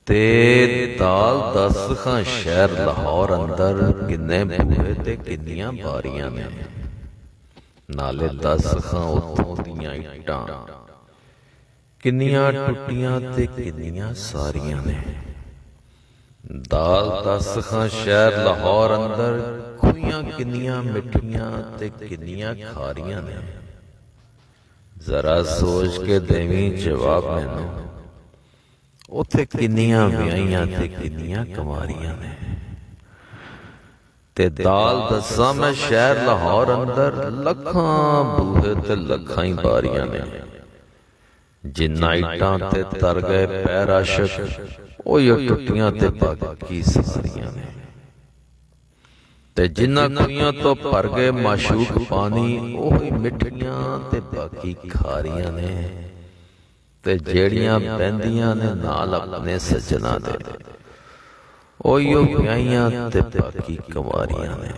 ते दाल दस खां शहर लाहौर अंदर किन्ने बूहे ते किन्नियां बारियां ने, नाले दस खां उत्थों दियां इट्टां किन्नियां टुटियां ते किन्नियां सारियां ने। दाल दस खां शहर लाहौर अंदर खूहियां किन्नियां मिठियां ते किन्नियां खारियां ने। जरा सोच के देवी जवाब मैनू, उत्थे किन्नियां विआहियां ते किन्नियां कुंवारियां ने। ते दाल दस्सां मैं शहर लाहौर अंदर लखां बूहे ते लखां ही बारियां ने। जिन्ना इट्टां ते तर गए पैर आशक ओही टुटियां ते बाकी सारियां ने। ते जिन्ना खूहियां तो भर गए माशूक पानी ओही मिठियां ते बाकी खारियां ने। ते जेड़ियां बहंदियां ने नाल अपने सजना दे ओही ब्याहियां ते बाकी कुंवारियां ने।